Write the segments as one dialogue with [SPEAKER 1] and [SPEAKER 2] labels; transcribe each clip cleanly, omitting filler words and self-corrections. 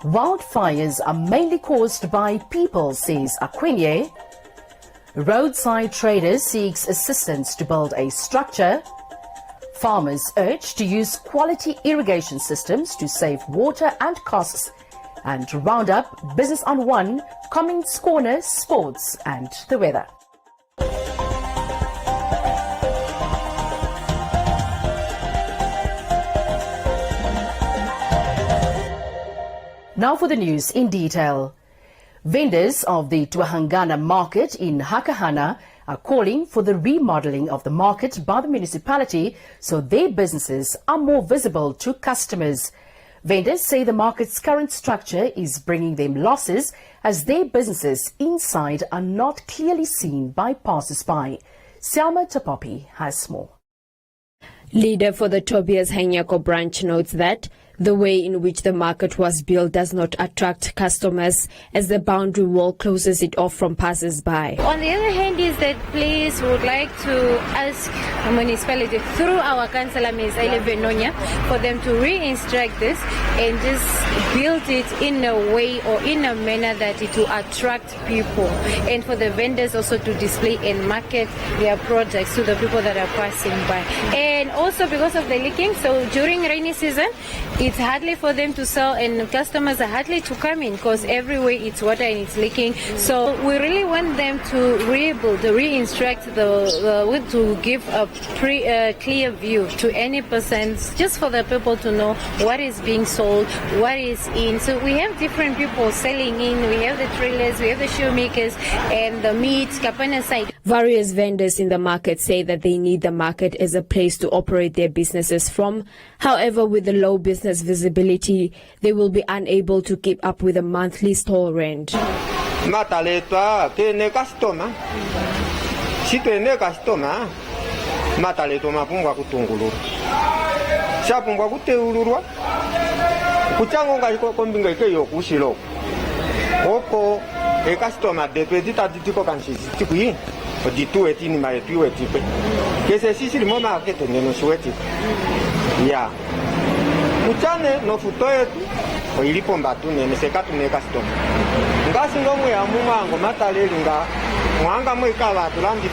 [SPEAKER 1] Wildfires are mainly caused by people, says Aquinier. Roadside trader seeks assistance to build a structure. Farmers urged to use quality irrigation systems to save water and costs. And round up Business on One, Comments Corner, Sports and the Weather. Now for the news in detail. Vendors of the Tuhangana market in Hakahana are calling for the remodeling of the market by the municipality so their businesses are more visible to customers. Vendors say the market's current structure is bringing them losses as their businesses inside are not clearly seen by passers-by. Selma Tapopi has more.
[SPEAKER 2] Leader for the Tobias Hanyako branch notes that the way in which the market was built does not attract customers as the boundary wall closes it off from passers-by.
[SPEAKER 3] On the other hand is that place would like to ask the municipality through our councillor Ms. Nonya for them to re-instruct this and just build it in a way or in a manner that it will attract people, and for the vendors also to display and market their products to the people that are passing by. And also because of the leaking, so during rainy season it's hardly for them to sell and customers are hardly to come in because everywhere it's water and it's leaking. So we really want them to rebuild, re-instruct to give a clear view to any person, just for the people to know what is being sold, what is in. So we have different people selling in, we have the trailers, we have the shoemakers and the meat, Kapana side.
[SPEAKER 2] Various vendors in the market say that they need the market as a place to operate their businesses from. However, with the low business visibility, they will be unable to keep up with the monthly stall rent.
[SPEAKER 4] Uchane no futoetu oilipo mbatune mesekatu ne custom ngasingo mwe amunga matalelinga mwanga mwe kala tulandi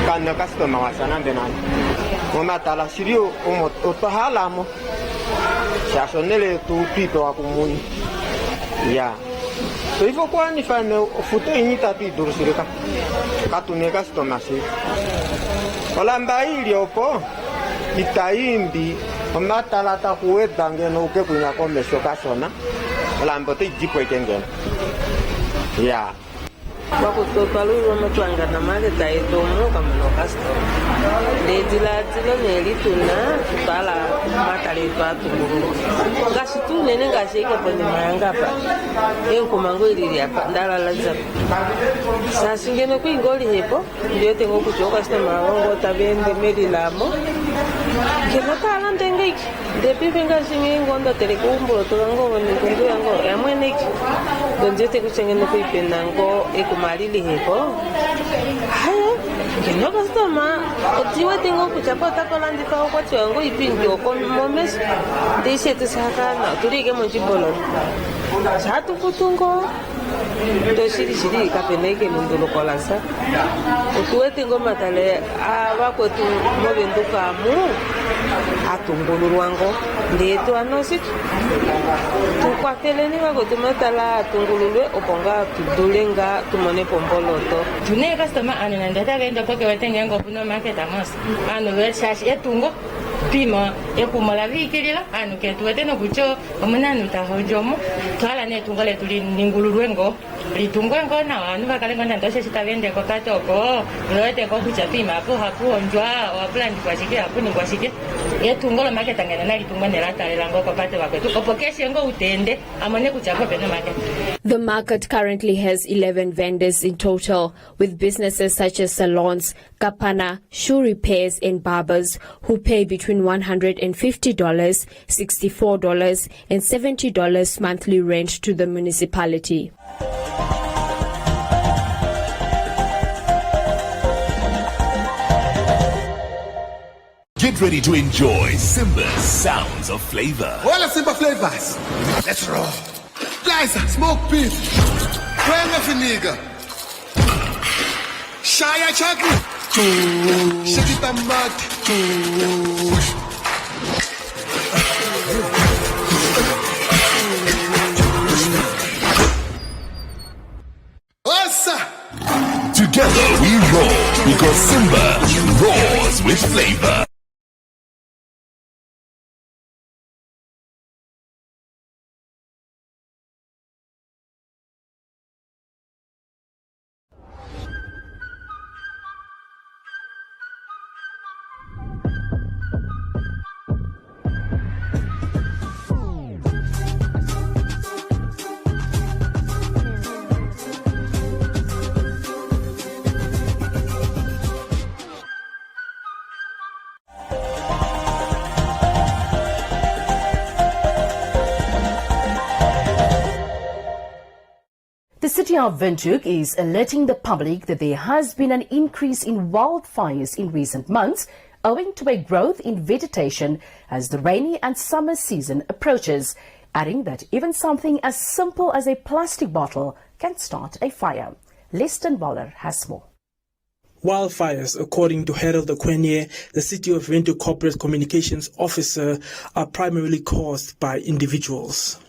[SPEAKER 4] kana custom wasanambe nani momatala sirio otohalamo shashonele tu pito akumuni ya so ifo kwani fane futo inyita tu durusirika katune custom asi olamba ili opo itaimbi matala ta kuweta ngeno uke kunya komesho kasona lambote jipo ikengeno ya
[SPEAKER 5] bakutotwaluirwa mutwanga na market aitomu kamano custom lezilazilo nelituna tutala matale twatungulu ngasitune ngasike pone mayangapa enkumango ilili apa ndalalaza sasingeno kuingoli hepo ndiyote ngokuchoka custom awongo tabende medilamo kemotala ndengeki depipe ngasingengo ndo telekumbulo tulango nikundu yango yamweneki donjete kuchengene kuipenango ekumalili hepo haya kenyo customer otiwe tengo kuchapota kolandi pa okwati wango ipindi okomomes deisete sakana turike monjibolo satu kutungo to shiri kapeneke mundulo kolansa otuwe tengo matale abakwetu mobenduka mu atungululwango ndetu anositu tukwakeleni bakwetu matala atungululwe oponga tudulenga tumone pomboloto
[SPEAKER 6] tune customer anananda genda poke watenge ngo puno market amos anu veshashi etungo pima ekumala vikirila anu ketuwete no kucho omunanu tahojomo twala ne tungole tuli ningululwengo litungwengo na anu bakalengo ndoshe sitavende ko katoko noete ko kucha pima apo hapo onjwa wa plan kwa shikia hapo ni kwa shikia etungolo market angena na litungwene latalela ngo ko pate bakwetu opokeshe ngo utende amone kuchako pena market.
[SPEAKER 2] The market currently has 11 vendors in total, with businesses such as salons, kapana, shoe repairs and barbers who pay between $150, $64 and $70 monthly rent to the municipality.
[SPEAKER 7] Get ready to enjoy Simba's sounds of flavor.
[SPEAKER 8] All of Simba flavors. Let's roll. Liza, smoke beef. Kwenga finiga. Shaya chocolate. Shake it mud.
[SPEAKER 7] Together we roar because Simba roars with flavor.
[SPEAKER 1] The city of Windhoek is alerting the public that there has been an increase in wildfires in recent months owing to a growth in vegetation as the rainy and summer season approaches, adding that even something as simple as a plastic bottle can start a fire. Leston Waller has more.
[SPEAKER 9] Wildfires, according to Harold Okwenye, the City of Windhoek Corporate Communications Officer, are primarily caused by individuals.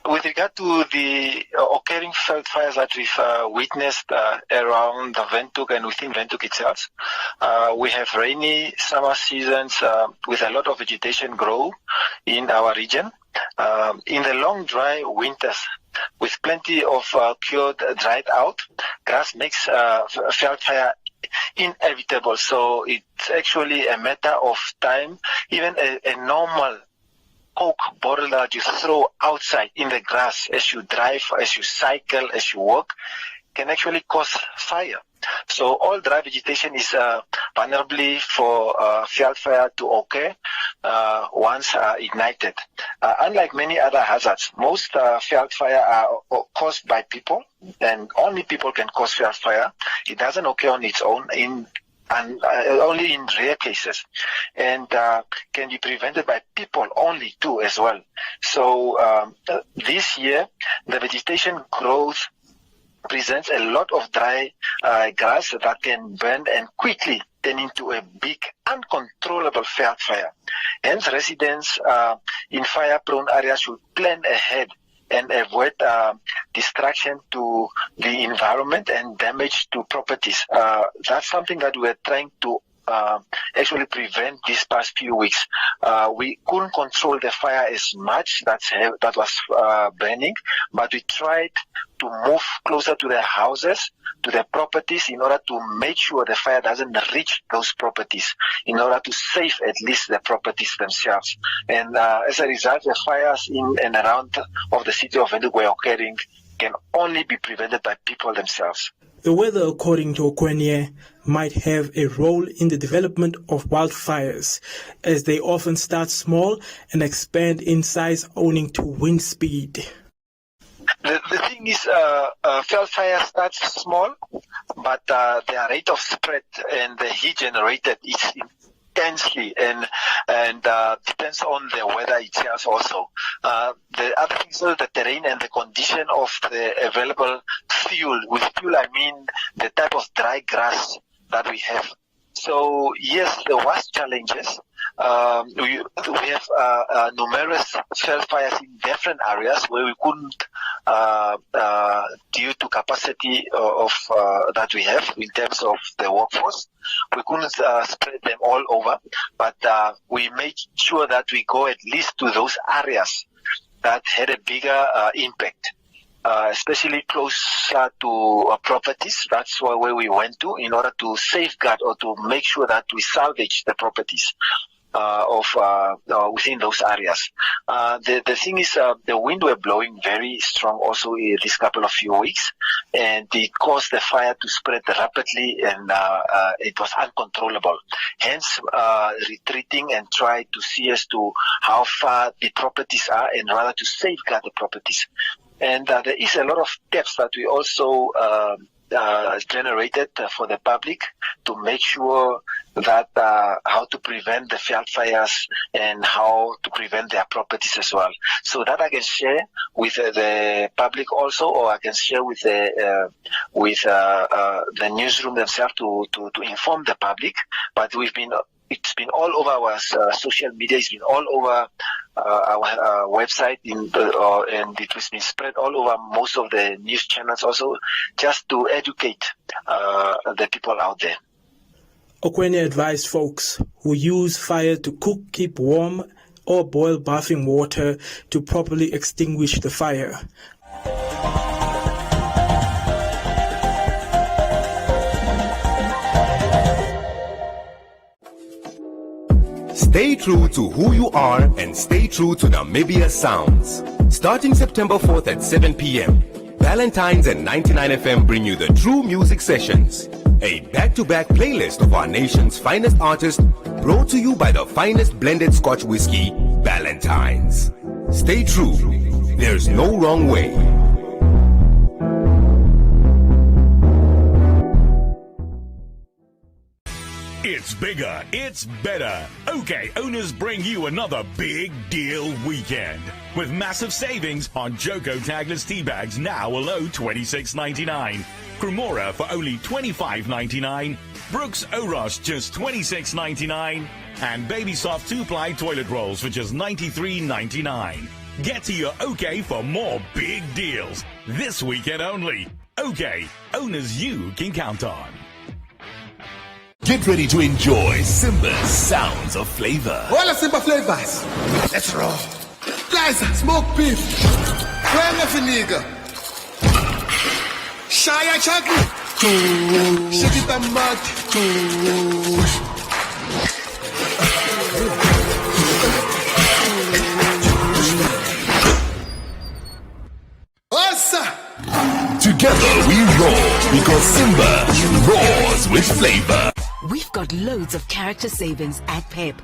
[SPEAKER 10] With regard to the occurring fires that we've witnessed around the Windhoek and within Windhoek itself, we have rainy summer seasons with a lot of vegetation grow in our region. In the long dry winters, with plenty of cured dried out, grass makes veld fire inevitable. So it's actually a matter of time. Even a normal Coke bottle that you throw outside in the grass as you drive, as you cycle, as you walk, can actually cause fire. So all dry vegetation is vulnerable for veld fire to occur once ignited. Unlike many other hazards, most veld fire are caused by people, and only people can cause veld fire. It doesn't occur on its own and only in rare cases, and can be prevented by people only too as well. So this year, the vegetation growth presents a lot of dry grass that can burn and quickly turn into a big, uncontrollable veld fire. Hence, residents in fire-prone areas should plan ahead and avoid destruction to the environment and damage to properties. That's something that we're trying to actually prevent these past few weeks. We couldn't control the fire as much that was burning, but we tried to move closer to the houses, to the properties, in order to make sure the fire doesn't reach those properties, in order to save at least the properties themselves. And as a result, the fires in and around of the city of Windhoek were occurring can only be prevented by people themselves.
[SPEAKER 9] The weather, according to Okwenye, might have a role in the development of wildfires, as they often start small and expand in size owing to wind speed.
[SPEAKER 10] The thing is, veld fire starts small, but their rate of spread and the heat generated is intensely and depends on the weather itself also. The other thing is the terrain and the condition of the available fuel. With fuel, I mean the type of dry grass that we have. So yes, there was challenges. We have numerous veld fires in different areas where we couldn't, due to capacity of that we have in terms of the workforce, we couldn't spread them all over. But we made sure that we go at least to those areas that had a bigger impact. Especially closer to properties. That's where we went to in order to safeguard or to make sure that we salvage the properties within those areas. The thing is, the wind were blowing very strong also in this couple of few weeks, and it caused the fire to spread rapidly, and it was uncontrollable. Hence, retreating and try to see as to how far the properties are, and rather to safeguard the properties. And there is a lot of tips that we also generated for the public to make sure that how to prevent the field fires and how to prevent their properties as well. So that I can share with the public also, or I can share with the newsroom themselves to inform the public. But it's been all over our social media. It's been all over our website, and it has been spread all over most of the news channels also, just to educate the people out there.
[SPEAKER 9] Okwene advised folks who use fire to cook, keep warm, or boil bathing water to properly extinguish the fire.
[SPEAKER 11] Stay true to who you are and stay true to Namibia Sounds. Starting September 4th at 7 p.m., Valentine's and 99 FM bring you the True Music Sessions, a back-to-back playlist of our nation's finest artists, brought to you by the finest blended Scotch whiskey, Valentine's. Stay true. There's no wrong way.
[SPEAKER 7] It's bigger, it's better. OK Owners bring you another big deal weekend with massive savings on Joko tagless tea bags, now a low $26.99. Cremora for only $25.99. Brooks Oros just $26.99. And Baby Soft 2-ply toilet rolls for just $93.99. Get to your OK for more big deals this weekend only. OK Owners you can count on. Get ready to enjoy Simba's Sounds of Flavor.
[SPEAKER 8] All Simba flavors. Let's roll. Guys, smoke beef. Where nigga? Shaya chocolate. Shakita mud.
[SPEAKER 7] Together we roar because Simba roars with flavor.
[SPEAKER 12] We've got loads of character savings at Pep.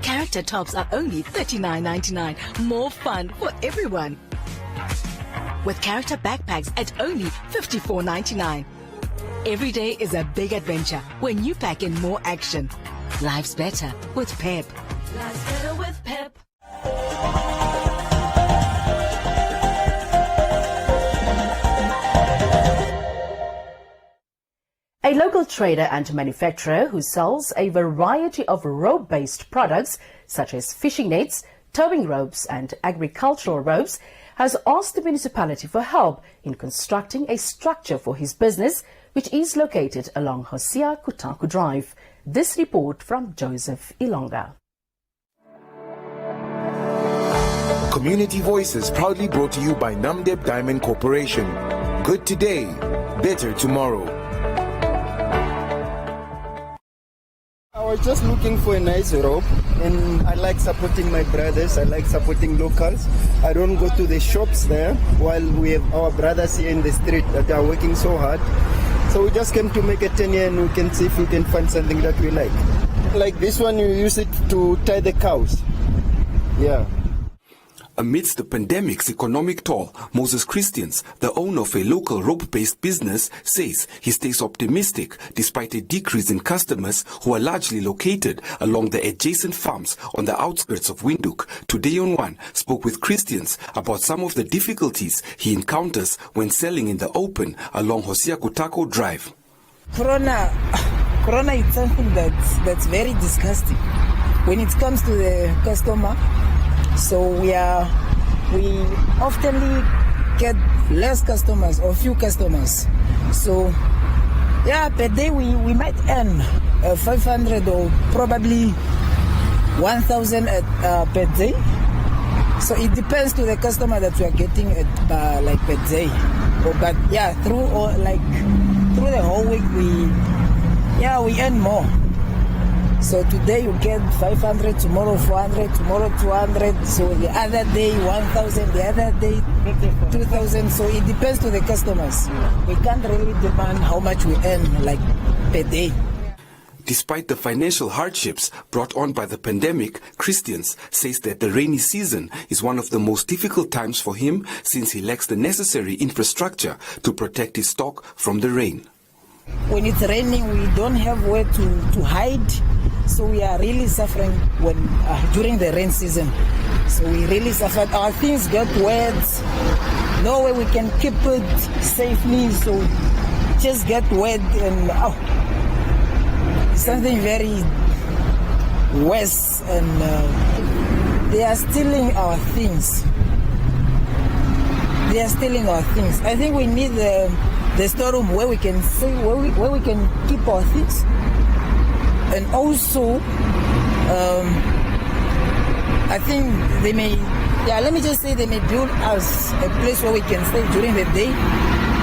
[SPEAKER 12] Character tops are only $39.99. More fun for everyone. With character backpacks at only $54.99. Every day is a big adventure when you pack in more action. Life's better with Pep. Life's better with Pep.
[SPEAKER 1] A local trader and manufacturer who sells a variety of rope-based products such as fishing nets, towing ropes and agricultural ropes has asked the municipality for help in constructing a structure for his business, which is located along Hosea Kutaku Drive. This report from Joseph Ilonga.
[SPEAKER 13] Community Voices proudly brought to you by Namdeb Diamond Corporation. Good today, better tomorrow.
[SPEAKER 14] I was just looking for a nice rope, and I like supporting my brothers. I like supporting locals. I don't go to the shops there while we have our brothers here in the street that are working so hard. So we just came to make a 10-year and we can see if we can find something that we like. Like this one, you use it to tie the cows. Yeah.
[SPEAKER 13] Amidst the pandemic's economic toll, Moses Christians, the owner of a local rope-based business, says he stays optimistic despite a decrease in customers who are largely located along the adjacent farms on the outskirts of Windhoek. Today on One spoke with Christians about some of the difficulties he encounters when selling in the open along Hosea Kutaku Drive.
[SPEAKER 15] Corona is something that's very disgusting when it comes to the customer. So we often get less customers or few customers. So yeah, per day we might earn 500 or probably 1,000 per day. So it depends to the customer that we are getting like per day. But yeah, through the whole week we earn more. So today you get 500, tomorrow 400, tomorrow 200. So the other day 1,000, the other day 2,000. So it depends to the customers. We can't really demand how much we earn like per day.
[SPEAKER 13] Despite the financial hardships brought on by the pandemic, Christians says that the rainy season is one of the most difficult times for him since he lacks the necessary infrastructure to protect his stock from the rain.
[SPEAKER 15] When it's raining, we don't have where to hide, so we are really suffering during the rain season. So we really suffer. Our things get wet, no way we can keep it safely, so just get wet and something very worse, and they are stealing our things. They are stealing our things. I think we need the storeroom where we can where we can keep our things, and also I think they may, let me just say they may build us a place where we can stay during the day,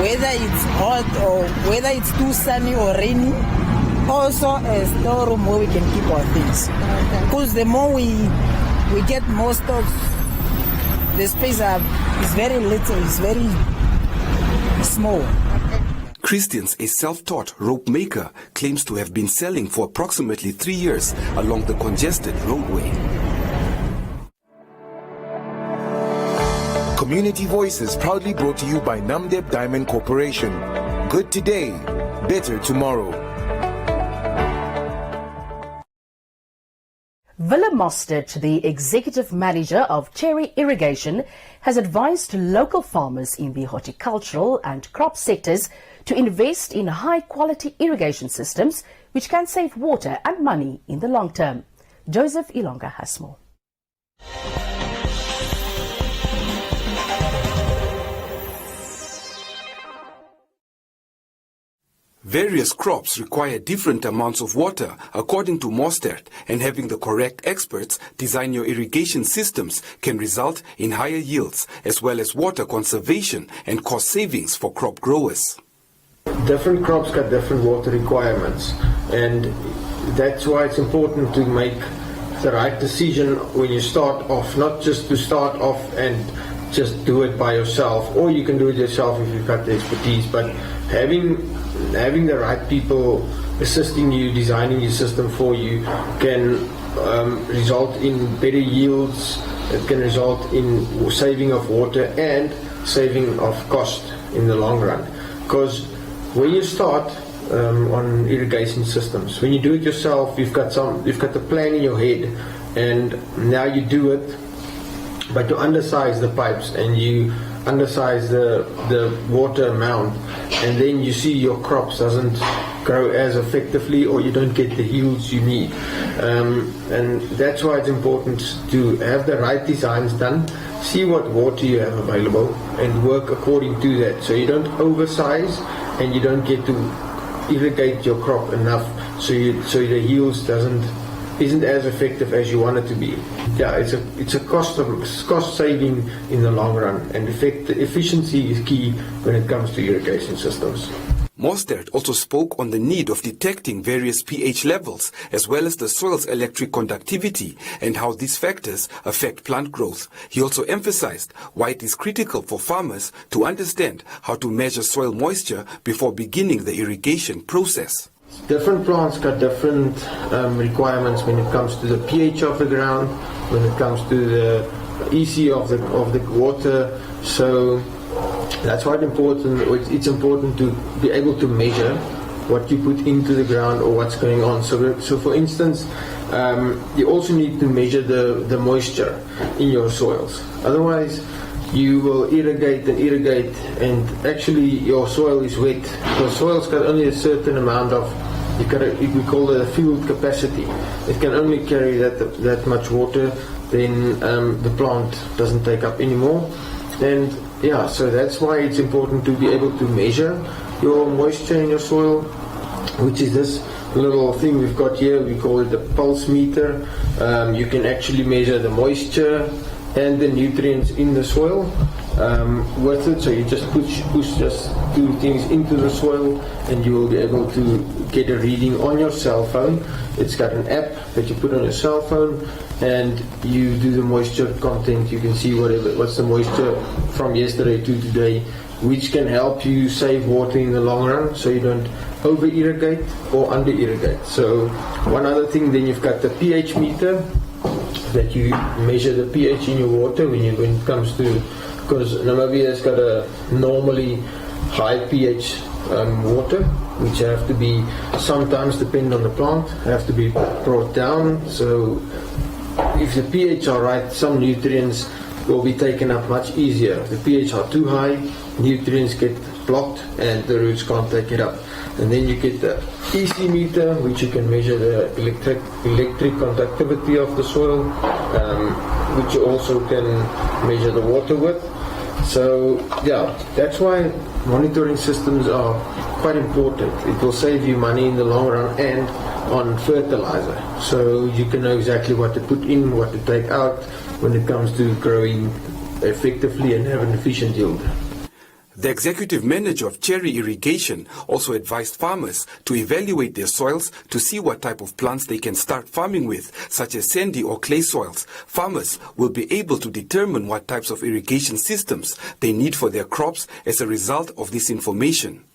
[SPEAKER 15] whether it's hot or whether it's too sunny or rainy. Also a storeroom where we can keep our things. Because the more we get more stocks, the space is very little, it's very small.
[SPEAKER 13] Christians, a self-taught rope maker, claims to have been selling for approximately 3 years along the congested roadway.
[SPEAKER 16] Community Voices proudly brought to you by Namdeb Diamond Corporation. Good today, better tomorrow.
[SPEAKER 1] Willem Mostert, the executive manager of Cherry Irrigation, has advised local farmers in the horticultural and crop sectors to invest in high-quality irrigation systems which can save water and money in the long term. Joseph Ilonga has more.
[SPEAKER 13] Various crops require different amounts of water, according to Mostert, and having the correct experts design your irrigation systems can result in higher yields, as well as water conservation and cost savings for crop growers.
[SPEAKER 17] Different crops got different water requirements, and that's why it's important to make the right decision when you start off, not just to start off and just do it by yourself, or you can do it yourself if you've got the expertise, but having the right people assisting you, designing your system for you, can result in better yields. It can result in saving of water and saving of cost in the long run. Because when you start on irrigation systems, when you do it yourself, you've got the plan in your head, and now you do it, but you undersize the pipes and you undersize the water amount, and then you see your crops doesn't grow as effectively, or you don't get the yields you need, and that's why it's important to have the right designs done, see what water you have available and work according to that, so you don't oversize and you don't get to irrigate your crop enough, so the yields isn't as effective as you want it to be. Yeah, it's a cost saving in the long run, and efficiency is key when it comes to irrigation systems.
[SPEAKER 13] Mostert also spoke on the need of detecting various pH levels, as well as the soil's electric conductivity and how these factors affect plant growth. He also emphasized why it is critical for farmers to understand how to measure soil moisture before beginning the irrigation process.
[SPEAKER 17] Different plants got different requirements when it comes to the pH of the ground, when it comes to the EC of the water. So that's why it's important to be able to measure what you put into the ground or what's going on. So for instance, you also need to measure the moisture in your soils. Otherwise, you will irrigate and actually your soil is wet, because soil's got only a certain amount of, we call it a field capacity. It can only carry that much water, then the plant doesn't take up anymore. And yeah, so that's why it's important to be able to measure your moisture in your soil, which is this little thing we've got here. We call it the pulse meter. You can actually measure the moisture and the nutrients in the soil with it. So you just push just two things into the soil, and you will be able to get a reading on your cell phone. It's got an app that you put on your cell phone, and you do the moisture content. You can see what's the moisture from yesterday to today which can help you save water in the long run, so you don't over irrigate or under irrigate. So one other thing, then you've got the pH meter that you measure the pH in your water when it comes to, because Namibia has got a normally high pH water, which have to be, sometimes depend on the plant, have to be brought down. So if the pH are right, some nutrients will be taken up much easier. If the pH are too high, nutrients get blocked and the roots can't take it up. And then you get the EC meter, which you can measure the electric conductivity of the soil, which you also can measure the water with. So yeah, that's why monitoring systems are quite important. It will save you money in the long run and on fertilizer. So you can know exactly what to put in, what to take out when it comes to growing effectively and have an efficient yield.
[SPEAKER 13] The executive manager of Cherry Irrigation also advised farmers to evaluate their soils to see what type of plants they can start farming with, such as sandy or clay soils. Farmers will be able to determine what types of irrigation systems they need for their crops as a result of this information.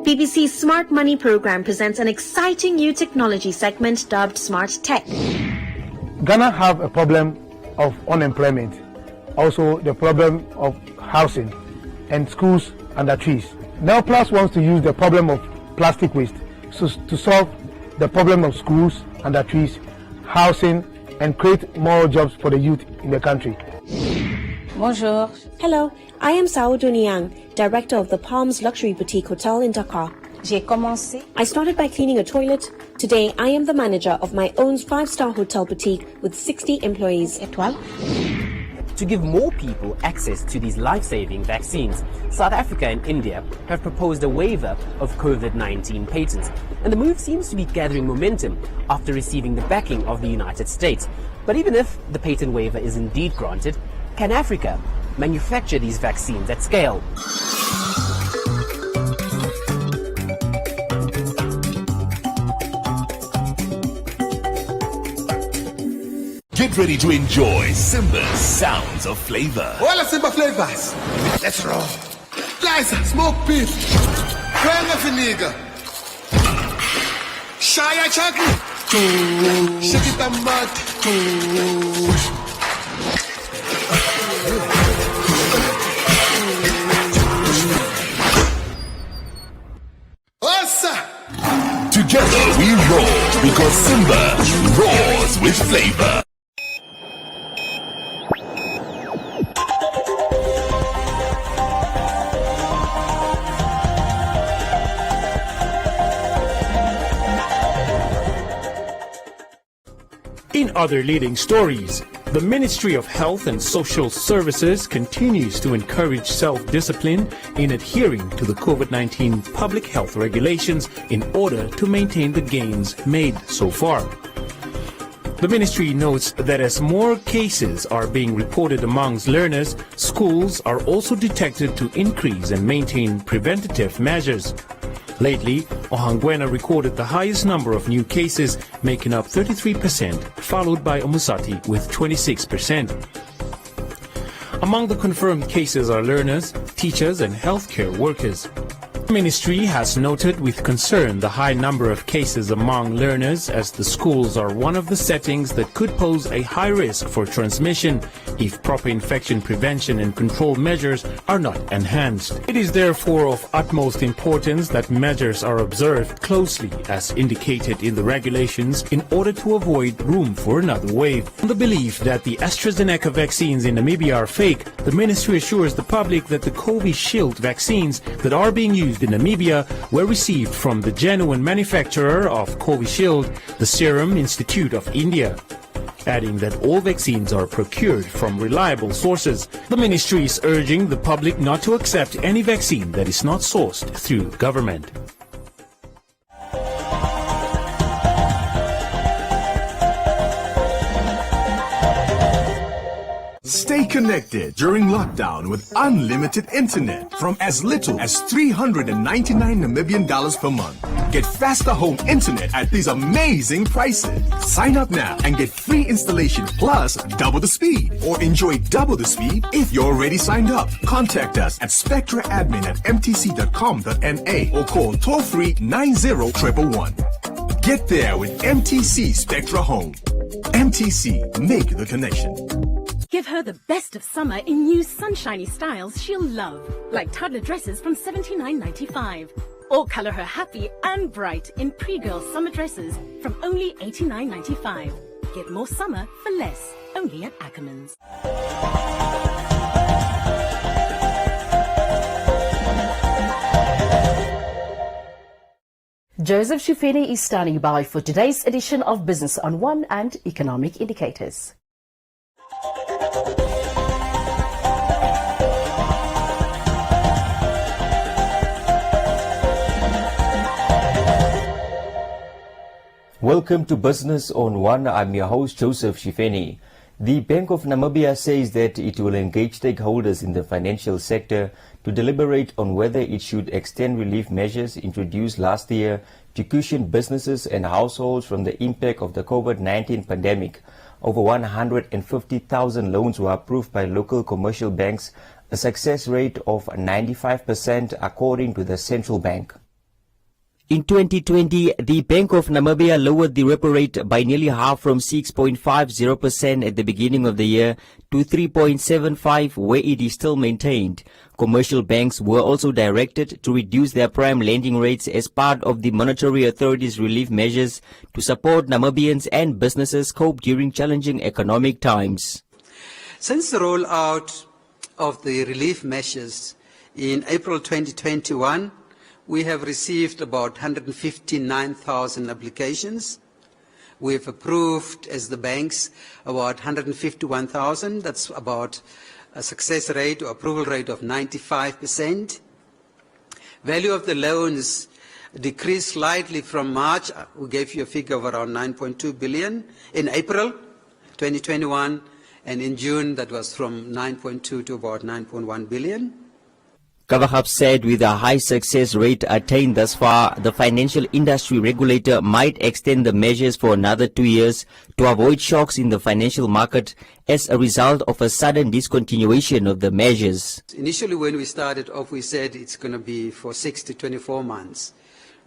[SPEAKER 18] BBC's Smart Money program presents an exciting new technology segment dubbed Smart Tech.
[SPEAKER 19] Ghana have a problem of unemployment, also the problem of housing and schools under trees. Now Plus wants to use the problem of plastic waste to solve the problem of schools under trees, housing, and create more jobs for the youth in the country.
[SPEAKER 18] Bonjour. Hello, I am Saoudou Niang, director of the Palms Luxury Boutique Hotel in Dakar. I started by cleaning a toilet. Today, I am the manager of my own 5-star hotel boutique with 60 employees.
[SPEAKER 20] To give more people access to these life-saving vaccines, South Africa and India have proposed a waiver of COVID-19 patents. And the move seems to be gathering momentum after receiving the backing of the United States. But even if the patent waiver is indeed granted, can Africa manufacture these vaccines at scale?
[SPEAKER 7] Get ready to enjoy Simba's sounds of flavor.
[SPEAKER 8] All the Simba flavors. Let's roll. Liza, smoke beef. Kwenga finiga. Shaya chocolate. Shakita mat.
[SPEAKER 7] Together we roll because Simba roars with flavor.
[SPEAKER 9] In other leading stories, the Ministry of Health and Social Services continues to encourage self-discipline in adhering to the COVID-19 public health regulations in order to maintain the gains made so far. The ministry notes that as more cases are being reported amongst learners, schools are also detected to increase and maintain preventative measures. Lately, Ohangwena recorded the highest number of new cases, making up 33%, followed by Omusati with 26%. Among the confirmed cases are learners, teachers, and healthcare workers. The ministry has noted with concern the high number of cases among learners, as the schools are one of the settings that could pose a high risk for transmission if proper infection prevention and control measures are not enhanced. It is therefore of utmost importance that measures are observed closely as indicated in the regulations in order to avoid room for another wave. On the belief that the AstraZeneca vaccines in Namibia are fake, the ministry assures the public that the Covishield vaccines that are being used in Namibia were received from the genuine manufacturer of Covishield, the Serum Institute of India. adding that all vaccines are procured from reliable sources. The ministry is urging the public not to accept any vaccine that is not sourced through government.
[SPEAKER 21] Stay connected during lockdown with unlimited internet from as little as 399 Namibian dollars per month. Get faster home internet at these amazing prices. Sign up now and get free installation plus double the speed, or enjoy double the speed if you're already signed up. Contact us at spectraadmin@mtc.com.na or call toll-free 901111. Get there with MTC Spectra Home. MTC, make the connection.
[SPEAKER 22] Give her the best of summer in new sunshiny styles she'll love, like toddler dresses from $79.95. Or color her happy and bright in pre-girl summer dresses from only $89.95. Get more summer for less, only at Ackermans.
[SPEAKER 1] Joseph Shufini is standing by for today's edition of Business on One and Economic Indicators.
[SPEAKER 23] Welcome to Business on One. I'm your host, Joseph Shifeni. The Bank of Namibia says that it will engage stakeholders in the financial sector to deliberate on whether it should extend relief measures introduced last year to cushion businesses and households from the impact of the COVID-19 pandemic. Over 150,000 loans were approved by local commercial banks, a success rate of 95% according to the central bank. In 2020, the Bank of Namibia lowered the repo rate by nearly half from 6.50% at the beginning of the year to 3.75%, where it is still maintained. Commercial banks were also directed to reduce their prime lending rates as part of the Monetary Authority's relief measures to support Namibians and businesses cope during challenging economic times.
[SPEAKER 24] Since the rollout of the relief measures in April 2021, we have received about 159,000 applications. We have approved, as the banks, about 151,000. That's about a success rate or approval rate of 95%. Value of the loans decreased slightly from March. We gave you a figure of around 9.2 billion in April 2021, and in June that was from 9.2 to about 9.1 billion.
[SPEAKER 23] Kavahab said with a high success rate attained thus far, the financial industry regulator might extend the measures for another 2 years to avoid shocks in the financial market as a result of a sudden discontinuation of the measures.
[SPEAKER 24] Initially, when we started off, we said it's going to be for 6 to 24 months.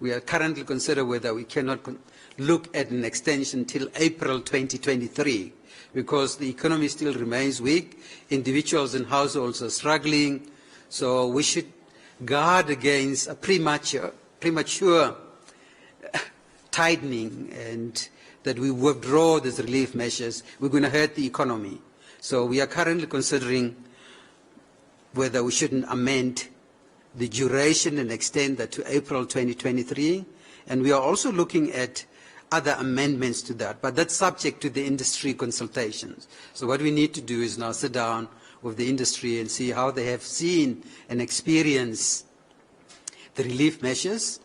[SPEAKER 24] We are currently considering whether we cannot look at an extension till April 2023, because the economy still remains weak. Individuals and households are struggling. So we should guard against a premature tightening, and that we withdraw these relief measures. We're going to hurt the economy. So we are currently considering whether we shouldn't amend the duration and extend that to April 2023. And we are also looking at other amendments to that, but that's subject to the industry consultations. So what we need to do is now sit down with the industry and see how they have seen and experienced the relief measures.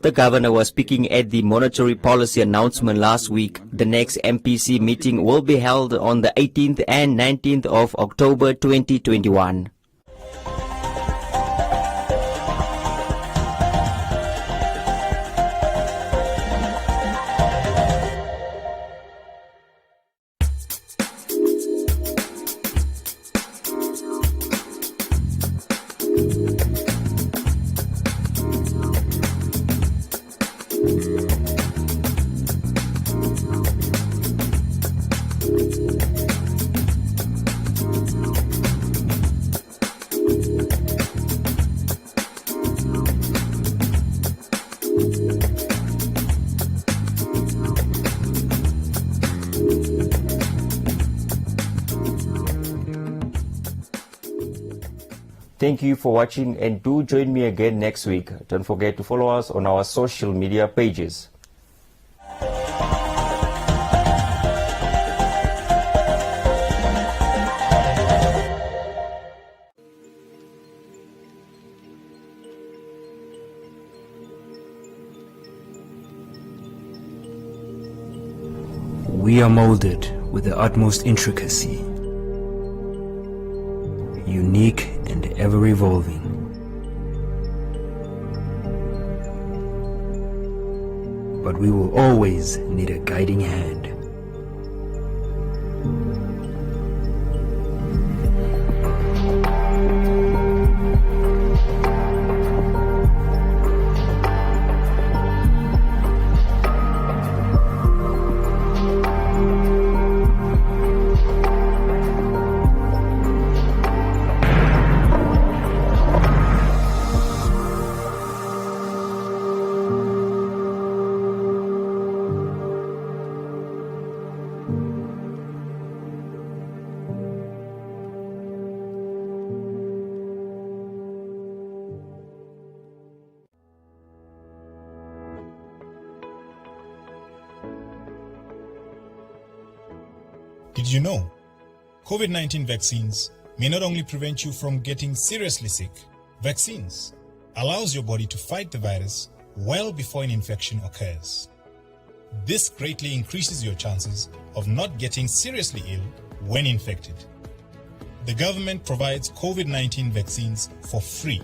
[SPEAKER 23] The governor was speaking at the monetary policy announcement last week. The next MPC meeting will be held on the 18th and 19th of October 2021. Thank you for watching, and do join me again next week. Don't forget to follow us on our social media pages.
[SPEAKER 3] We are molded with the utmost intricacy, unique and ever-evolving. But we will always need a guiding hand.
[SPEAKER 4] Did you know? COVID-19 vaccines may not only prevent you from getting seriously sick. Vaccines allows your body to fight the virus well before an infection occurs. This greatly increases your chances of not getting seriously ill when infected. The government provides COVID-19 vaccines for free,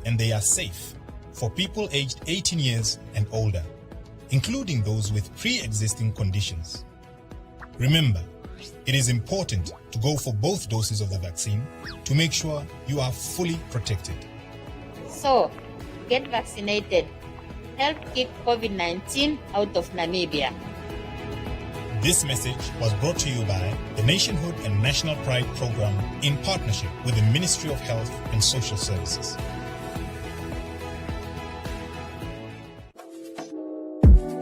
[SPEAKER 4] and they are safe for people aged 18 years and older, including those with pre-existing conditions. Remember, it is important to go for both doses of the vaccine to make sure you are fully protected.
[SPEAKER 5] So, get vaccinated. Help keep COVID-19 out of Namibia.
[SPEAKER 4] This message was brought to you by the Nationhood and National Pride Program in partnership with the Ministry of Health and Social Services.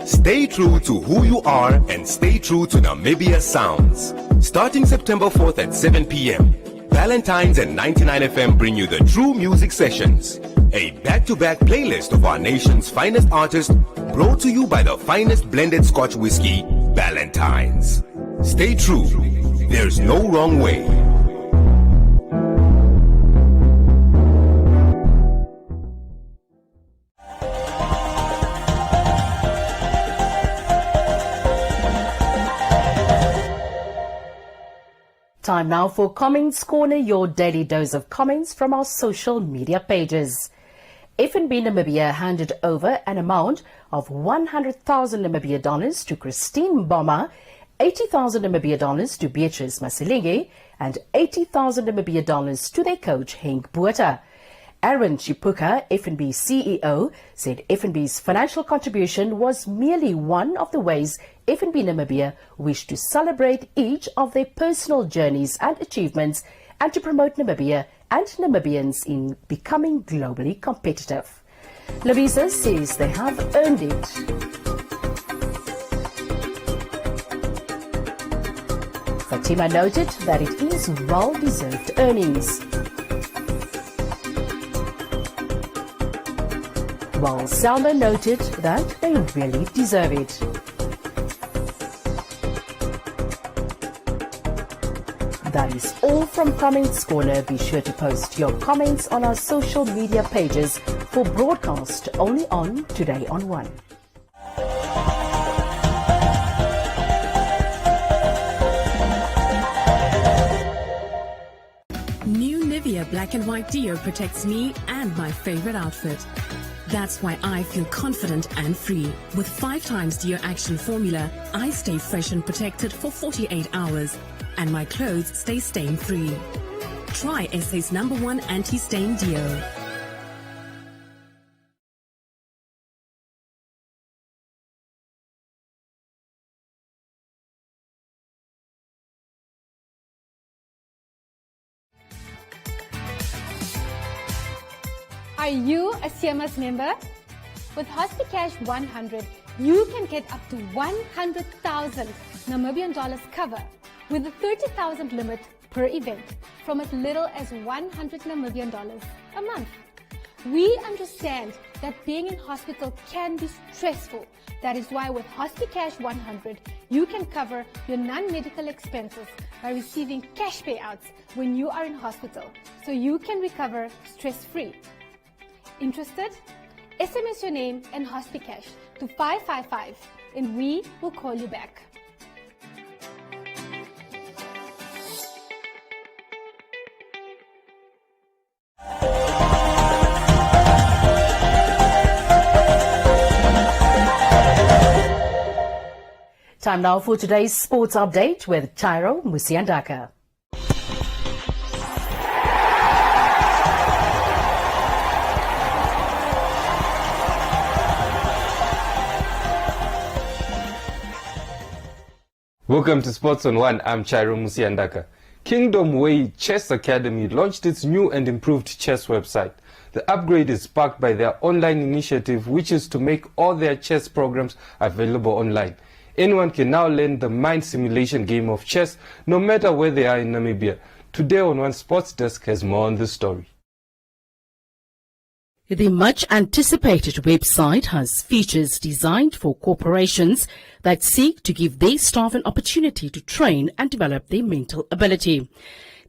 [SPEAKER 11] Stay true to who you are and stay true to Namibia Sounds. Starting September 4th at 7 p.m., Valentine's and 99 FM bring you the True Music Sessions, a back-to-back playlist of our nation's finest artists brought to you by the finest blended Scotch whiskey, Valentine's. Stay true. There's no wrong way.
[SPEAKER 1] Time now for Comments Corner, your daily dose of comments from our social media pages. FNB Namibia handed over an amount of 100,000 Namibia dollars to Christine Boma, 80,000 Namibia dollars to Beatrice Masilingi, and 80,000 Namibia dollars to their coach Henk Botha. Aaron Chipuka, FNB CEO, said FNB's financial contribution was merely one of the ways FNB Namibia wished to celebrate each of their personal journeys and achievements and to promote Namibia and Namibians in becoming globally competitive. Lavisa says they have earned it. Fatima noted that it is well-deserved earnings. While Selma noted that they really deserve it. That is all from Comments Corner. Be sure to post your comments on our social media pages for broadcast only on Today on One.
[SPEAKER 6] New Nivea Black and White Deo protects me and my favorite outfit. That's why I feel confident and free. With 5 times Deo Action formula, I stay fresh and protected for 48 hours. And my clothes stay stain-free. Try SA's #1 anti-stain Deo.
[SPEAKER 25] Are you a CMS member? With HospiCash 100, you can get up to 100,000 Namibian dollars cover with a 30,000 limit per event from as little as 100 Namibian dollars a month. We understand that being in hospital can be stressful. That is why with HospiCash 100, you can cover your non-medical expenses by receiving cash payouts when you are in hospital, so you can recover stress-free. Interested? SMS your name and HospiCash to 555 and we will call you back.
[SPEAKER 1] Time now for today's sports update with Chairo Musiandaka.
[SPEAKER 2] Welcome to Sports on One. I'm Chairo Musiandaka. Kingdom Way Chess Academy launched its new and improved chess website. The upgrade is sparked by their online initiative, which is to make all their chess programs available online. Anyone can now learn the mind simulation game of chess, no matter where they are in Namibia. Today on One Sports Desk has more on this story.
[SPEAKER 1] The much-anticipated website has features designed for corporations that seek to give their staff an opportunity to train and develop their mental ability.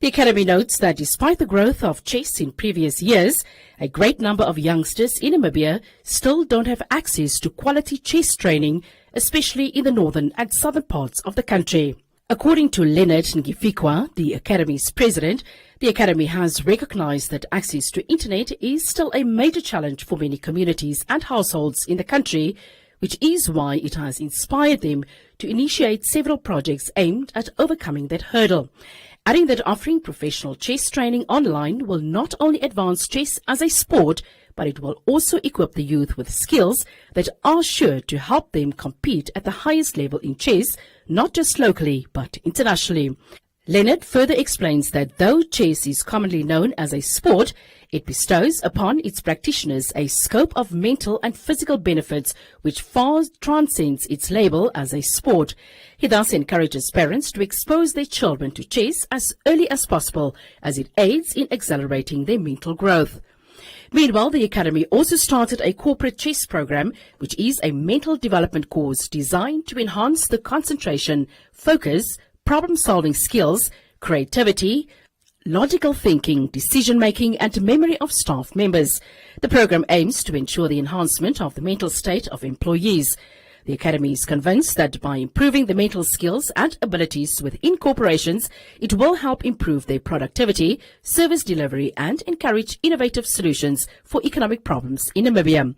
[SPEAKER 1] The Academy notes that despite the growth of chess in previous years, a great number of youngsters in Namibia still don't have access to quality chess training, especially in the northern and southern parts of the country. According to Leonard Ngifikwa, the Academy's president, the Academy has recognized that access to internet is still a major challenge for many communities and households in the country, which is why it has inspired them to initiate several projects aimed at overcoming that hurdle. Adding that offering professional chess training online will not only advance chess as a sport, but it will also equip the youth with skills that are sure to help them compete at the highest level in chess, not just locally, but internationally. Leonard further explains that though chess is commonly known as a sport, it bestows upon its practitioners a scope of mental and physical benefits which far transcends its label as a sport. He thus encourages parents to expose their children to chess as early as possible, as it aids in accelerating their mental growth. Meanwhile, the Academy also started a corporate chess program, which is a mental development course designed to enhance the concentration, focus, problem-solving skills, creativity, logical thinking, decision-making and memory of staff members. The program aims to ensure the enhancement of the mental state of employees. The Academy is convinced that by improving the mental skills and abilities within corporations, it will help improve their productivity, service delivery and encourage innovative solutions for economic problems in Namibia.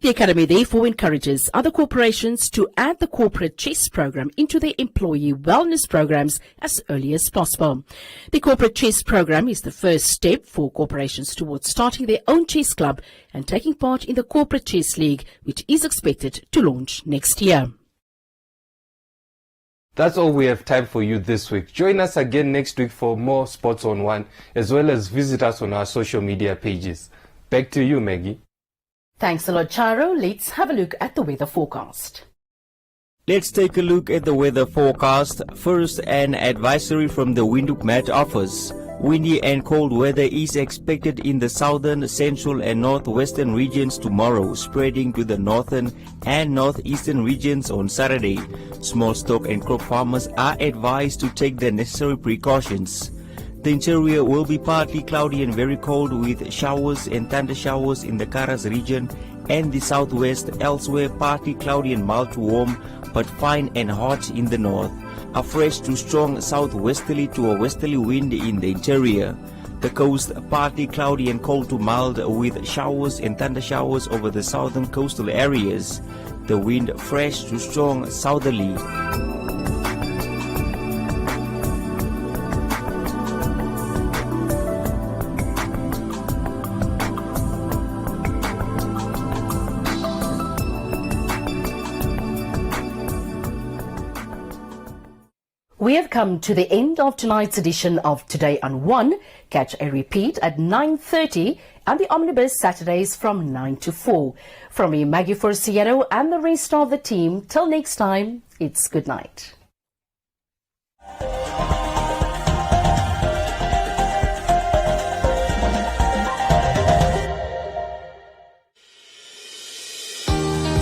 [SPEAKER 1] The Academy therefore encourages other corporations to add the corporate chess program into their employee wellness programs as early as possible. The corporate chess program is the first step for corporations towards starting their own chess club and taking part in the Corporate Chess League, which is expected to launch next year.
[SPEAKER 2] That's all we have time for you this week. Join us again next week for more Sports on One, as well as visit us on our social media pages. Back to you, Maggie.
[SPEAKER 1] Thanks a lot, Chairo. Let's have a look at the weather forecast.
[SPEAKER 23] Let's take a look at the weather forecast. First, an advisory from the Windhoek Met Office. Windy and cold weather is expected in the southern, central and northwestern regions tomorrow, spreading to the northern and northeastern regions on Saturday. Small stock and crop farmers are advised to take the necessary precautions. The interior will be partly cloudy and very cold with showers and thunder showers in the Karas region and the southwest. Elsewhere, partly cloudy and mild to warm, but fine and hot in the north. A fresh to strong southwesterly to a westerly wind in the interior. The coast partly cloudy and cold to mild with showers and thunder showers over the southern coastal areas. The wind fresh to strong southerly.
[SPEAKER 1] We have come to the end of tonight's edition of Today on One. Catch a repeat at 9:30 and the Omnibus Saturdays from 9 to 4. From me, Maggie Forciero and the rest of the team, till next time, it's good night.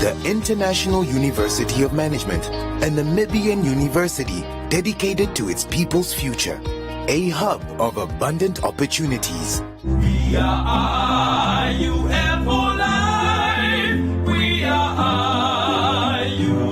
[SPEAKER 16] The International University of Management, a Namibian university dedicated to its people's future, a hub of abundant opportunities.
[SPEAKER 10] We are IUL for life. We are IUL.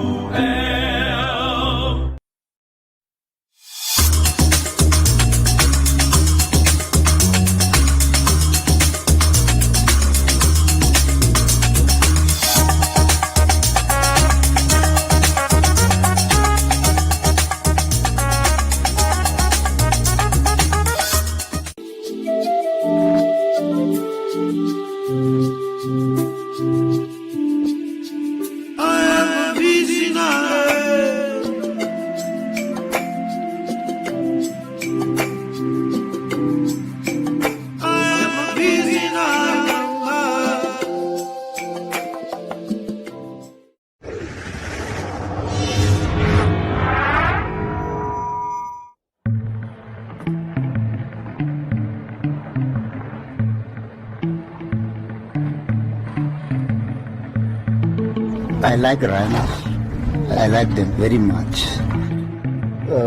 [SPEAKER 12] I like rhinos. I like them very much.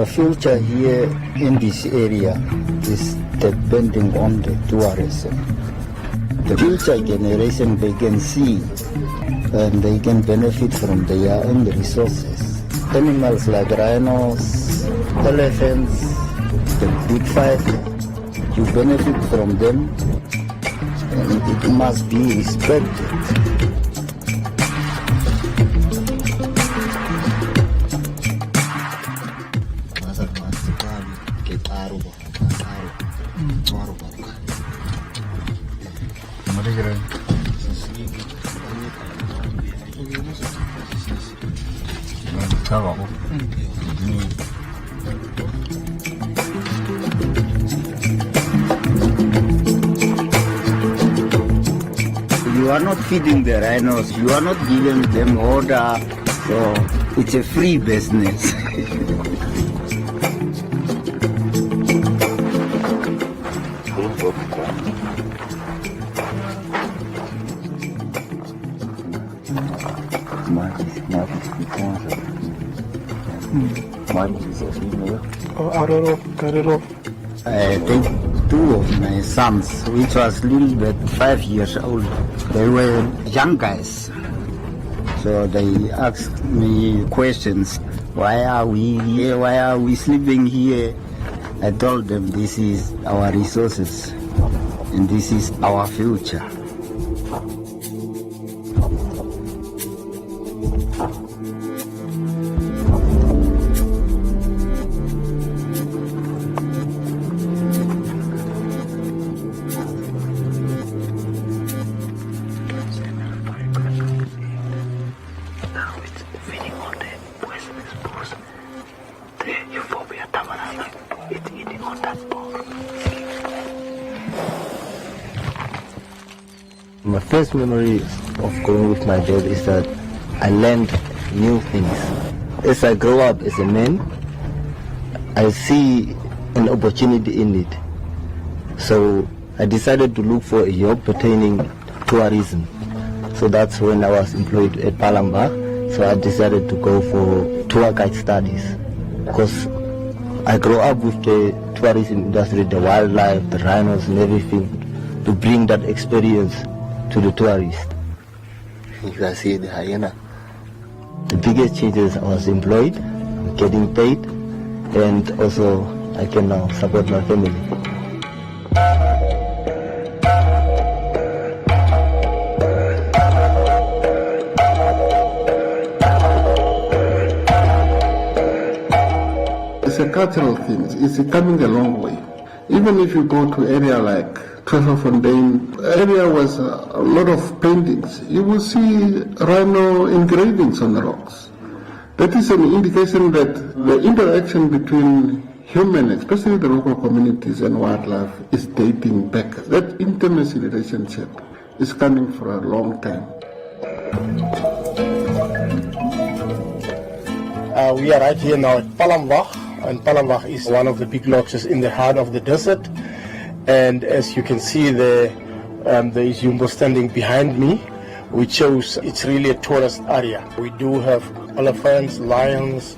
[SPEAKER 12] Future here in this area is depending on the tourism. The future generation, they can see and they can benefit from their own resources. Animals like rhinos, elephants, the big five, you benefit from them and it must be respected. You are not feeding the rhinos, you are not giving them order, so it's a free business.
[SPEAKER 19] I don't know, cut it off.
[SPEAKER 12] I think two of my sons, which was little bit 5 years old, they were young guys. So they asked me questions. Why are we here? Why are we sleeping here? I told them this is our resources and this is our future. My first memory of going with my dad is that I learned new things. As I grow up as a man, I see an opportunity in it. So I decided to look for a job pertaining tourism. So that's when I was employed at Palamba. So I decided to go for tour guide studies. Because I grew up with the tourism industry, the wildlife, the rhinos and everything, to bring that experience to the tourists. You can see the hyena. The biggest changes, I was employed, getting paid, and also I can now support my family.
[SPEAKER 13] It's a cultural thing. It's coming a long way. Even if you go to area like Treasure-Fontaine, area was a lot of paintings. You will see rhino engravings on the rocks. That is an indication that the interaction between human, especially the local communities and wildlife, is dating back. That intimacy relationship is coming for a long time.
[SPEAKER 19] We are right here now at Palambach, and Palambach is one of the big lodges in the heart of the desert. And as you can see there is Jumbo standing behind me, which shows it's really a tourist area. We do have elephants, lions,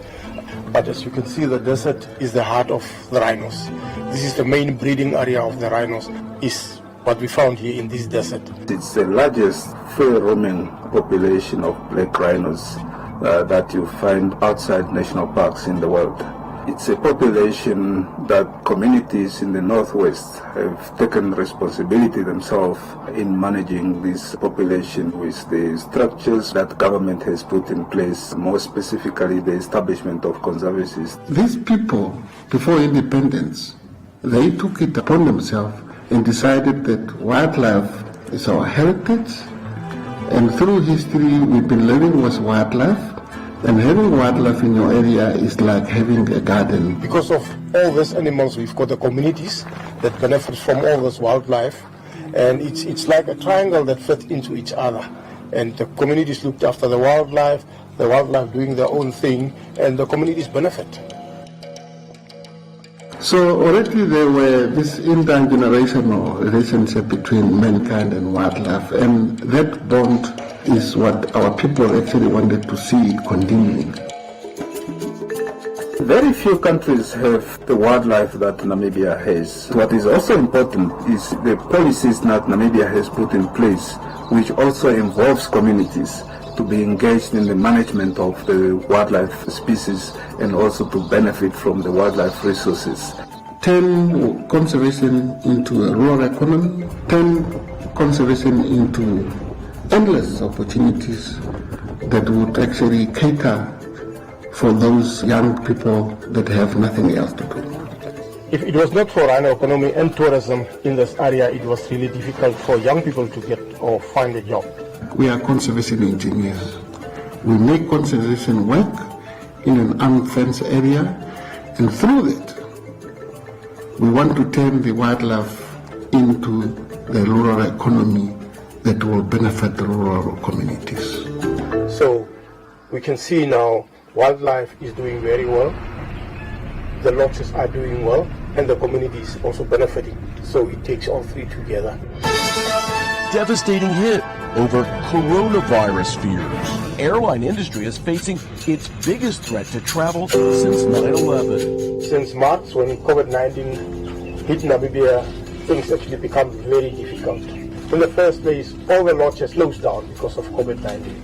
[SPEAKER 19] but as you can see, the desert is the heart of the rhinos. This is the main breeding area of the rhinos, is what we found here in this desert.
[SPEAKER 14] It's the largest free-roaming population of black rhinos that you find outside national parks in the world. It's a population that communities in the northwest have taken responsibility themselves in managing this population with the structures that government has put in place, more specifically the establishment of conservancies.
[SPEAKER 13] These people, before independence, they took it upon themselves and decided that wildlife is our heritage, and through history we've been living with wildlife. And having wildlife in your area is like having a garden.
[SPEAKER 19] Because of all these animals, we've got the communities that benefit from all this wildlife, and it's like a triangle that fits into each other. And the communities looked after the wildlife doing their own thing, and the communities benefit.
[SPEAKER 13] So already there were this intergenerational relationship between mankind and wildlife, and that bond is what our people actually wanted to see continuing.
[SPEAKER 14] Very few countries have the wildlife that Namibia has. What is also important is the policies that Namibia has put in place, which also involves communities to be engaged in the management of the wildlife species and also to benefit from the wildlife resources.
[SPEAKER 13] 10 conservation into a rural economy, 10 conservation into endless opportunities that would actually cater for those young people that have nothing else to do.
[SPEAKER 19] If it was not for rhino economy and tourism in this area, it was really difficult for young people to get or find a job.
[SPEAKER 13] We are conservation engineers. We make conservation work in an unfenced area, and through that, we want to turn the wildlife into the rural economy that will benefit the rural communities.
[SPEAKER 19] So we can see now wildlife is doing very well, the lodges are doing well, and the community is also benefiting. So it takes all three together.
[SPEAKER 8] Devastating hit over coronavirus fears. Airline industry is facing its biggest threat to travel since 9/11.
[SPEAKER 19] Since March, when COVID-19 hit Namibia, things actually become very difficult. In the first place, all the lodges closed down because of COVID-19.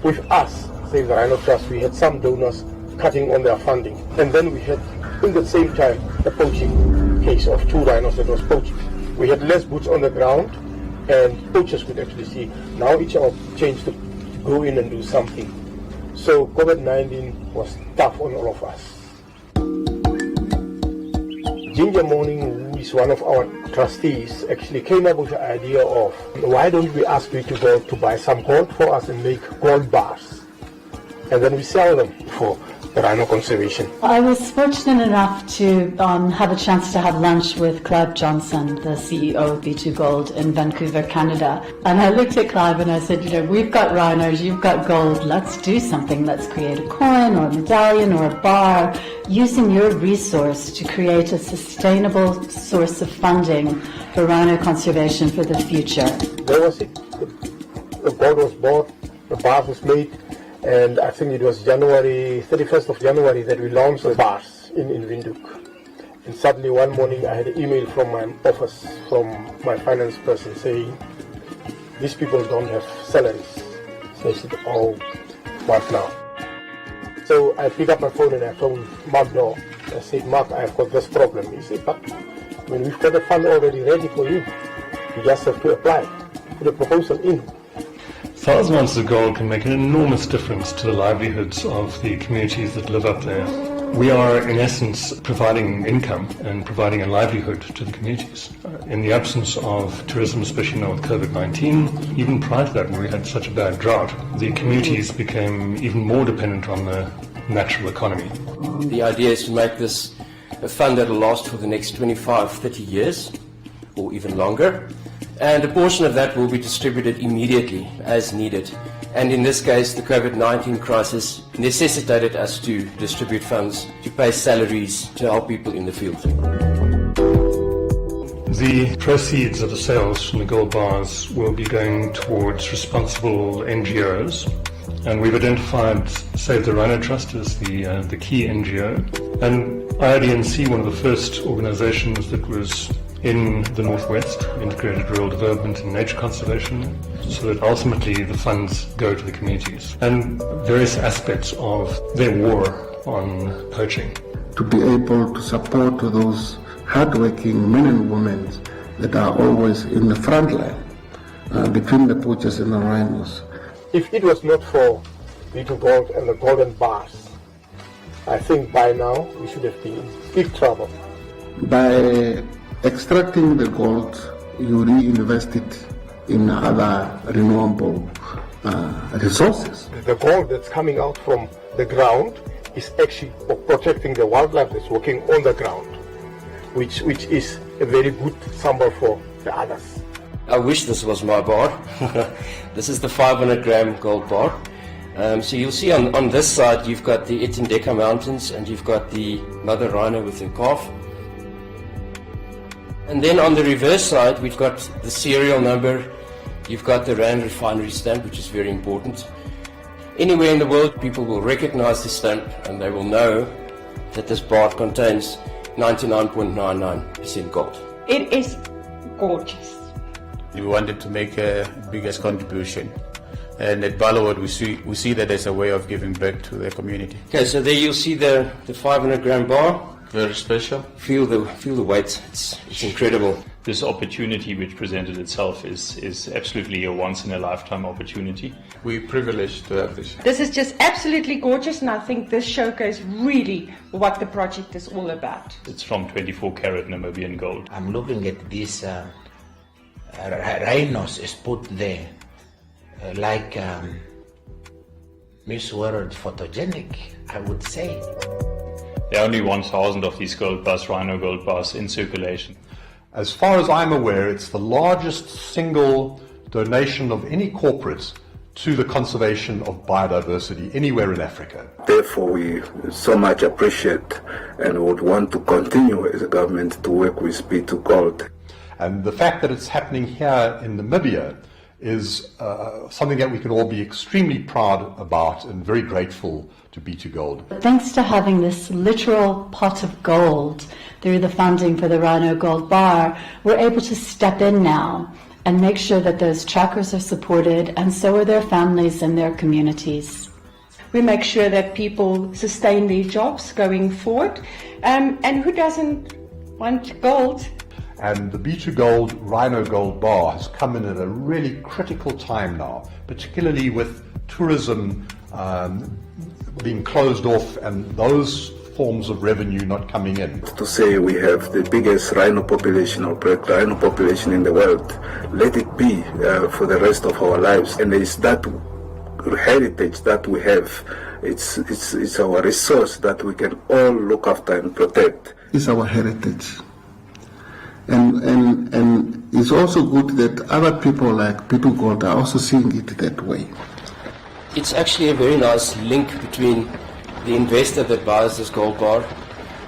[SPEAKER 19] With us, Save the Rhino Trust, we had some donors cutting on their funding. And then we had, in the same time, a poaching case of 2 rhinos that was poached. We had less boots on the ground, and poachers could actually see. Now it's our chance to go in and do something. So COVID-19 was tough on all of us. Ginger Morning, who is one of our trustees, actually came up with the idea of, why don't we ask people to buy some gold for us and make gold bars, and then we sell them for the rhino conservation.
[SPEAKER 15] I was fortunate enough to have a chance to have lunch with Clive Johnson, the CEO of B2 Gold in Vancouver, Canada. And I looked at Clive and I said, we've got rhinos, you've got gold, let's do something. Let's create a coin or a medallion or a bar using your resource to create a sustainable source of funding for rhino conservation for the future.
[SPEAKER 19] There was it. The gold was bought, the bar was made, and I think it was 31st of January that we launched the bars in Windhoek. And suddenly one morning I had an email from my office, from my finance person, saying, these people don't have salaries. So I said, oh, what now? So I picked up my phone and I phoned Mark Daw. I said, Mark, I've got this problem. He said, but we've got the fund already ready for you. You just have to apply, put a proposal in.
[SPEAKER 17] Thousand ounces of gold can make an enormous difference to the livelihoods of the communities that live up there. We are, in essence, providing income and providing a livelihood to the communities. In the absence of tourism, especially now with COVID-19, even prior to that, when we had such a bad drought, the communities became even more dependent on the natural economy.
[SPEAKER 18] The idea is to make this a fund that will last for the next 25, 30 years, or even longer. And a portion of that will be distributed immediately as needed. And in this case, the COVID-19 crisis necessitated us to distribute funds to pay salaries to help people in the field.
[SPEAKER 17] The proceeds of the sales from the gold bars will be going towards responsible NGOs. And we've identified Save the Rhino Trust as the key NGO. And IRDNC, one of the first organizations that was in the Northwest, integrated rural development and nature conservation, so that ultimately the funds go to the communities and various aspects of their war on poaching.
[SPEAKER 13] To be able to support those hardworking men and women that are always in the front line between the poachers and the rhinos.
[SPEAKER 19] If it was not for B2 Gold and the golden bars, I think by now we should have been in big trouble.
[SPEAKER 13] By extracting the gold, you reinvest it in other renewable resources.
[SPEAKER 19] The gold that's coming out from the ground is actually protecting the wildlife that's working on the ground, which is a very good symbol for the others.
[SPEAKER 18] I wish this was my bar. This is the 500 gram gold bar. So you'll see on this side you've got the Etindeka Mountains and you've got the mother rhino with her calf. And then on the reverse side, we've got the serial number. You've got the Rand refinery stamp, which is very important. Anywhere in the world, people will recognize the stamp and they will know that this bar contains 99.99% gold.
[SPEAKER 7] It is gorgeous.
[SPEAKER 9] We wanted to make a biggest contribution. And at Ballaward, we see that as a way of giving back to the community.
[SPEAKER 18] Okay, so there you'll see the 500 gram bar.
[SPEAKER 9] Very special.
[SPEAKER 18] Feel the weight. It's incredible.
[SPEAKER 20] This opportunity which presented itself is absolutely a once-in-a-lifetime opportunity.
[SPEAKER 9] We're privileged to have this.
[SPEAKER 7] This is just absolutely gorgeous, and I think this showcase really what the project is all about.
[SPEAKER 20] It's from 24-karat Namibian gold.
[SPEAKER 21] I'm looking at these rhinos is put there like Miss World photogenic, I would say.
[SPEAKER 20] There are only 1,000 of these gold bars, rhino gold bars, in circulation.
[SPEAKER 22] As far as I'm aware, it's the largest single donation of any corporate to the conservation of biodiversity anywhere in Africa.
[SPEAKER 14] Therefore, we so much appreciate and would want to continue as a government to work with B2 Gold.
[SPEAKER 22] And the fact that it's happening here in Namibia is something that we can all be extremely proud about and very grateful to B2 Gold.
[SPEAKER 15] Thanks to having this literal pot of gold through the funding for the Rhino Gold Bar, we're able to step in now and make sure that those trackers are supported, and so are their families and their communities.
[SPEAKER 7] We make sure that people sustain their jobs going forward, and who doesn't want gold?
[SPEAKER 22] And the B2 Gold Rhino Gold Bar has come in at a really critical time now, particularly with tourism being closed off and those forms of revenue not coming in.
[SPEAKER 14] To say we have the biggest rhino population or black rhino population in the world, let it be for the rest of our lives. And it's that heritage that we have, it's our resource that we can all look after and protect.
[SPEAKER 13] It's our heritage. And it's also good that other people like B2 Gold are also seeing it that way.
[SPEAKER 18] It's actually a very nice link between the investor that buys this gold bar,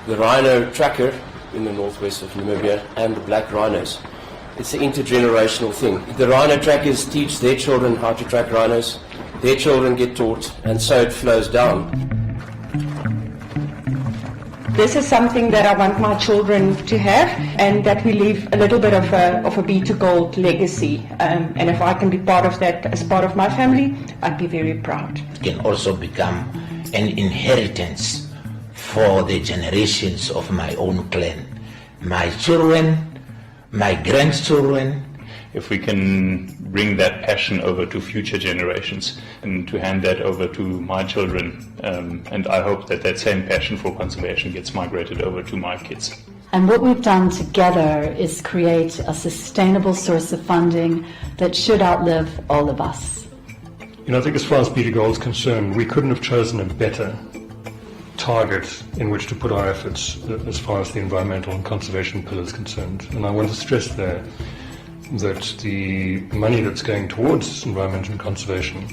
[SPEAKER 18] the rhino tracker in the northwest of Namibia, and the black rhinos. It's an intergenerational thing. The rhino trackers teach their children how to track rhinos, their children get taught, and so it flows down.
[SPEAKER 7] This is something that I want my children to have, and that we leave a little bit of a B2 Gold legacy. And if I can be part of that as part of my family, I'd be very proud.
[SPEAKER 21] It can also become an inheritance for the generations of my own clan. My children, my grandchildren.
[SPEAKER 20] If we can bring that passion over to future generations and to hand that over to my children, and I hope that that same passion for conservation gets migrated over to my kids.
[SPEAKER 15] And what we've done together is create a sustainable source of funding that should outlive all of us.
[SPEAKER 17] You know, I think as far as B2 Gold is concerned, we couldn't have chosen a better target in which to put our efforts as far as the environmental and conservation pillar is concerned. And I want to stress there that the money that's going towards environment and conservation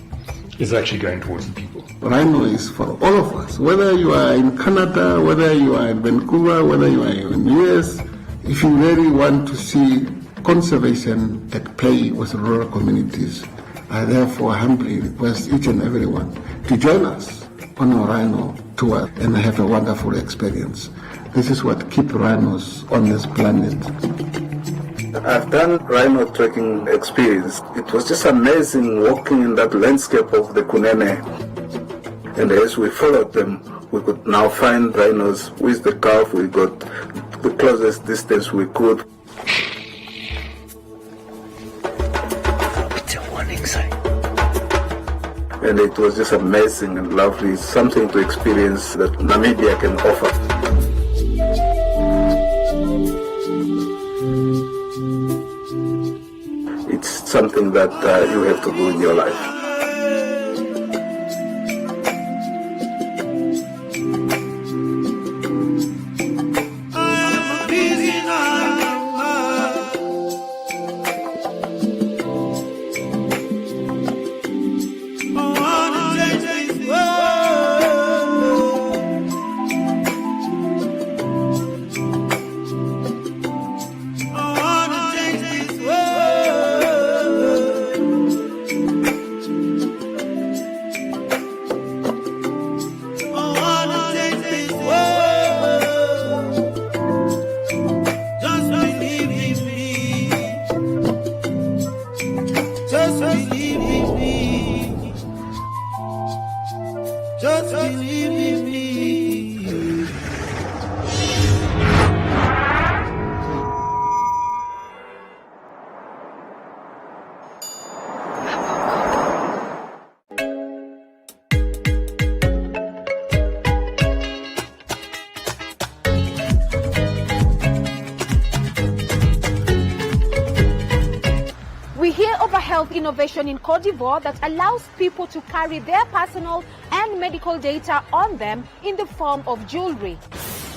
[SPEAKER 17] is actually going towards the people.
[SPEAKER 13] Rhino is for all of us, whether you are in Canada, whether you are in Vancouver, whether you are in the US. If you really want to see conservation at play with rural communities, I therefore humbly request each and everyone to join us on our Rhino tour and have a wonderful experience. This is what keeps rhinos on this planet.
[SPEAKER 14] I've done rhino trekking experience. It was just amazing walking in that landscape of the Kunene. And as we followed them, we could now find rhinos with the calf. We got the closest distance we could.
[SPEAKER 21] It's a warning sign.
[SPEAKER 14] And it was just amazing and lovely, something to experience that Namibia can offer. It's something that you have to do in your life.
[SPEAKER 10] Just believe in me. Just believe in me.
[SPEAKER 3] We hear of a health innovation in Cote d'Ivoire that allows people to carry their personal and medical data on them in the form of jewelry.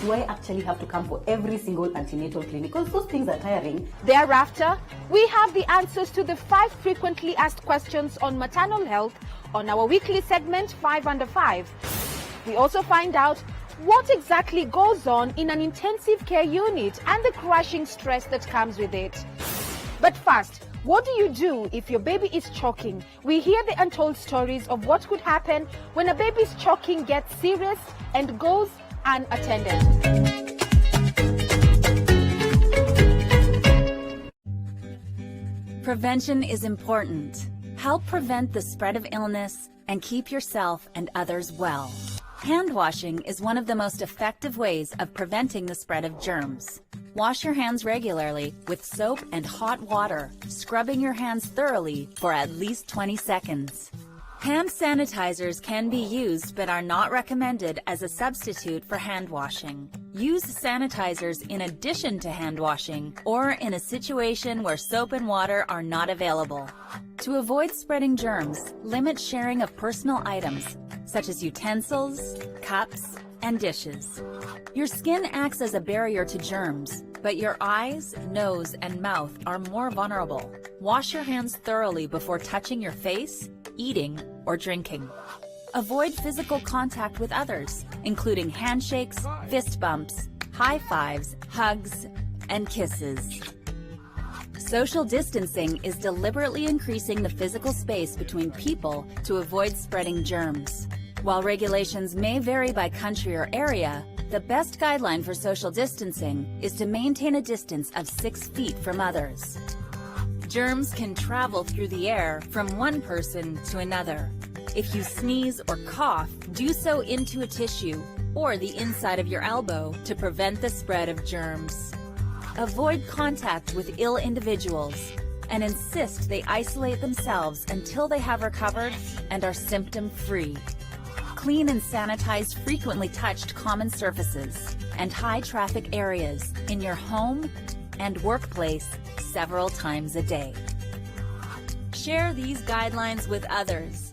[SPEAKER 4] Do I actually have to come for every single antenatal clinic? Because those things are tiring.
[SPEAKER 3] Thereafter, we have the answers to the 5 frequently asked questions on maternal health on our weekly segment 5 Under 5. We also find out what exactly goes on in an intensive care unit and the crushing stress that comes with it. But first, what do you do if your baby is choking? We hear the untold stories of what could happen when a baby's choking gets serious and goes unattended.
[SPEAKER 5] Prevention is important. Help prevent the spread of illness and keep yourself and others well. Hand washing is one of the most effective ways of preventing the spread of germs. Wash your hands regularly with soap and hot water, scrubbing your hands thoroughly for at least 20 seconds. Hand sanitizers can be used but are not recommended as a substitute for hand washing. Use sanitizers in addition to hand washing or in a situation where soap and water are not available. To avoid spreading germs, limit sharing of personal items such as utensils, cups, and dishes. Your skin acts as a barrier to germs, but your eyes, nose, and mouth are more vulnerable. Wash your hands thoroughly before touching your face, eating, or drinking. Avoid physical contact with others, including handshakes, fist bumps, high fives, hugs, and kisses. Social distancing is deliberately increasing the physical space between people to avoid spreading germs. While regulations may vary by country or area, the best guideline for social distancing is to maintain a distance of 6 feet from others. Germs can travel through the air from one person to another. If you sneeze or cough, do so into a tissue or the inside of your elbow to prevent the spread of germs. Avoid contact with ill individuals and insist they isolate themselves until they have recovered and are symptom-free. Clean and sanitize frequently touched common surfaces and high-traffic areas in your home and workplace several times a day. Share these guidelines with others